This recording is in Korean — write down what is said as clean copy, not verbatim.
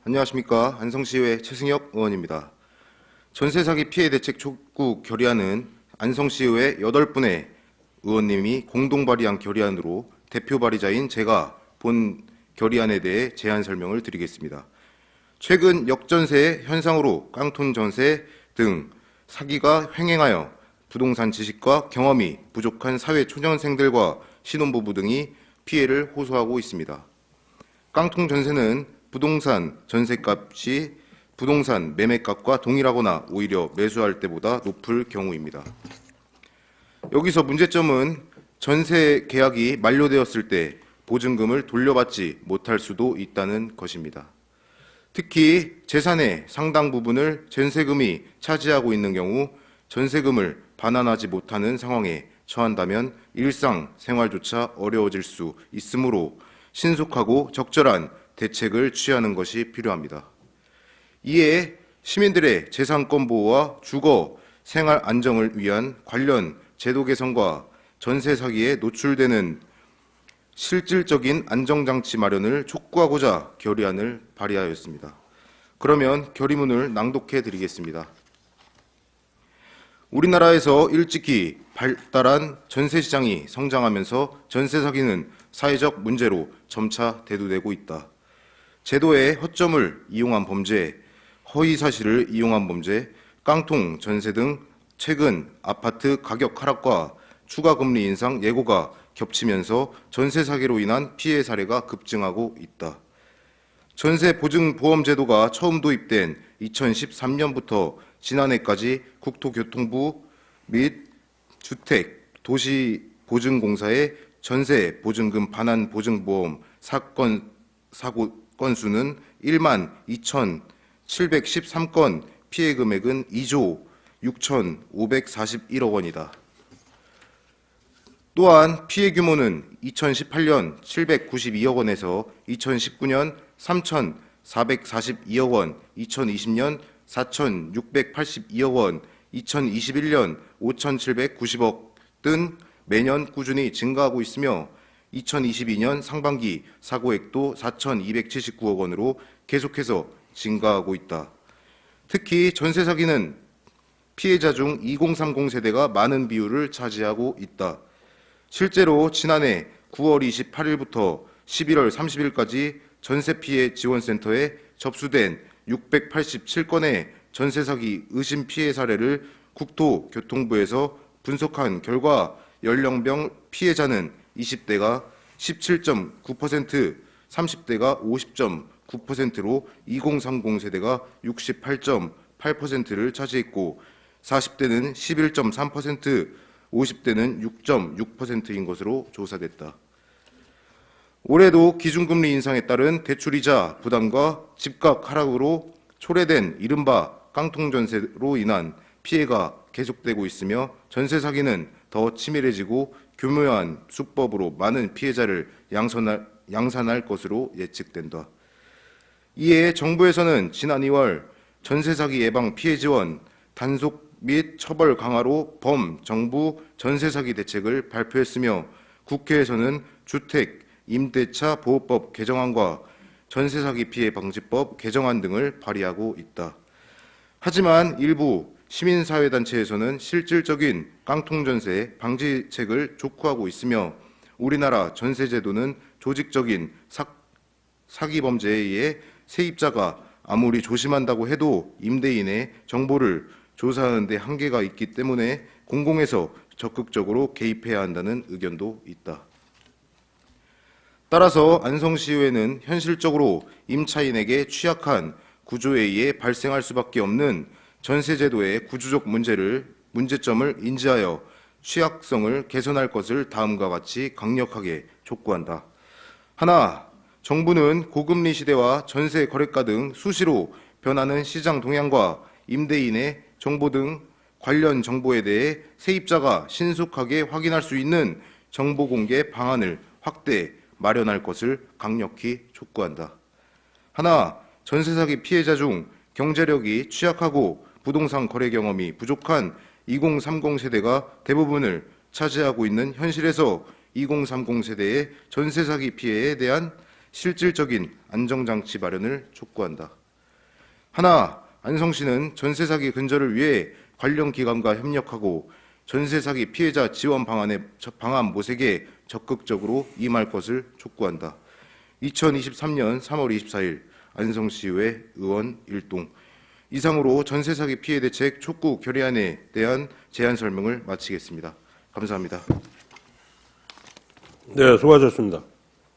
안녕하십니까. 안성시의회 최승혁 의원입니다. 전세사기 피해 대책 촉구 결의안은 안성시의회 8분의 의원님이 공동 발의한 결의안으로 대표 발의자인 제가 본 결의안에 대해 제안 설명을 드리겠습니다. 최근 역전세 현상으로 깡통 전세 등 사기가 횡행하여 부동산 지식과 경험이 부족한 사회 초년생들과 신혼부부 등이 피해를 호소하고 있습니다. 깡통 전세는 부동산 전세값이 부동산 매매값과 동일하거나 오히려 매수할 때보다 높을 경우입니다. 여기서 문제점은 전세 계약이 만료되었을 때 보증금을 돌려받지 못할 수도 있다는 것입니다. 특히 재산의 상당 부분을 전세금이 차지하고 있는 경우 전세금을 반환하지 못하는 상황에 처한다면 일상생활조차 어려워질 수 있으므로 신속하고 적절한 대책을 취하는 것이 필요합니다. 이에 시민들의 재산권 보호와 주거, 생활 안정을 위한 관련 제도 개선과 전세 사기에 노출되는 실질적인 안정장치 마련을 촉구하고자 결의안을 발의하였습니다. 그러면 결의문을 낭독해 드리겠습니다. 우리나라에서 일찍이 발달한 전세시장이 성장하면서 전세 사기는 사회적 문제로 점차 대두되고 있다. 제도의 허점을 이용한 범죄, 허위 사실을 이용한 범죄, 깡통 전세 등 최근 아파트 가격 하락과 추가 금리 인상 예고가 겹치면서 전세 사기로 인한 피해 사례가 급증하고 있다. 전세 보증 보험 제도가 처음 도입된 2013년부터 지난해까지 국토교통부 및 주택도시보증공사의 전세 보증금 반환 보증보험 사건 사고 건수는 1만 2,713건, 피해 금액은 2조 6,541억 원이다. 또한 피해 규모는 2018년 792억 원에서 2019년 3,442억 원, 2020년 4,682억 원, 2021년 5,790억 등 매년 꾸준히 증가하고 있으며 2022년 상반기 사고액도 4,279억 원으로 계속해서 증가하고 있다. 특히 전세 사기는 피해자 중 2030 세대가 많은 비율을 차지하고 있다. 실제로 지난해 9월 28일부터 11월 30일까지 전세 피해 지원센터에 접수된 687건의 전세 사기 의심 피해 사례를 국토교통부에서 분석한 결과 연령별 피해자는 20대가 17.9%, 30대가 50.9%로 2030 세대가 68.8%를 차지했고 40대는 11.3%, 50대는 6.6%인 것으로 조사됐다. 올해도 기준금리 인상에 따른 대출이자 부담과 집값 하락으로 초래된 이른바 깡통전세로 인한 피해가 계속되고 있으며 전세 사기는 더 치밀해지고 교묘한 수법으로 많은 피해자를 양산할 것으로 예측된다. 이에 정부에서는 지난 2월 전세 사기 예방 피해 지원 단속 및 처벌 강화로 범정부 전세 사기 대책을 발표했으며 국회에서는 주택 임대차 보호법 개정안과 전세 사기 피해 방지법 개정안 등을 발의하고 있다. 하지만 일부 시민사회단체에서는 실질적인 깡통전세 방지책을 촉구하고 있으며 우리나라 전세제도는 조직적인 사기 범죄에 의해 세입자가 아무리 조심한다고 해도 임대인의 정보를 조사하는 데 한계가 있기 때문에 공공에서 적극적으로 개입해야 한다는 의견도 있다. 따라서 안성시의회는 현실적으로 임차인에게 취약한 구조에 의해 발생할 수밖에 없는 전세제도의 구조적 문제점을 인지하여 취약성을 개선할 것을 다음과 같이 강력하게 촉구한다. 하나, 정부는 고금리 시대와 전세 거래가 등 수시로 변하는 시장 동향과 임대인의 정보 등 관련 정보에 대해 세입자가 신속하게 확인할 수 있는 정보 공개 방안을 확대 마련할 것을 강력히 촉구한다. 하나, 전세 사기 피해자 중 경제력이 취약하고 부동산 거래 경험이 부족한 2030 세대가 대부분을 차지하고 있는 현실에서 2030 세대의 전세 사기 피해에 대한 실질적인 안정장치 마련을 촉구한다. 하나, 안성시는 전세 사기 근절을 위해 관련 기관과 협력하고 전세 사기 피해자 지원 방안 모색에 적극적으로 임할 것을 촉구한다. 2023년 3월 24일 안성시의회 의원 일동. 이상으로 전세 사기 피해 대책 촉구 결의안에 대한 제안 설명을 마치겠습니다. 감사합니다. 네, 수고하셨습니다.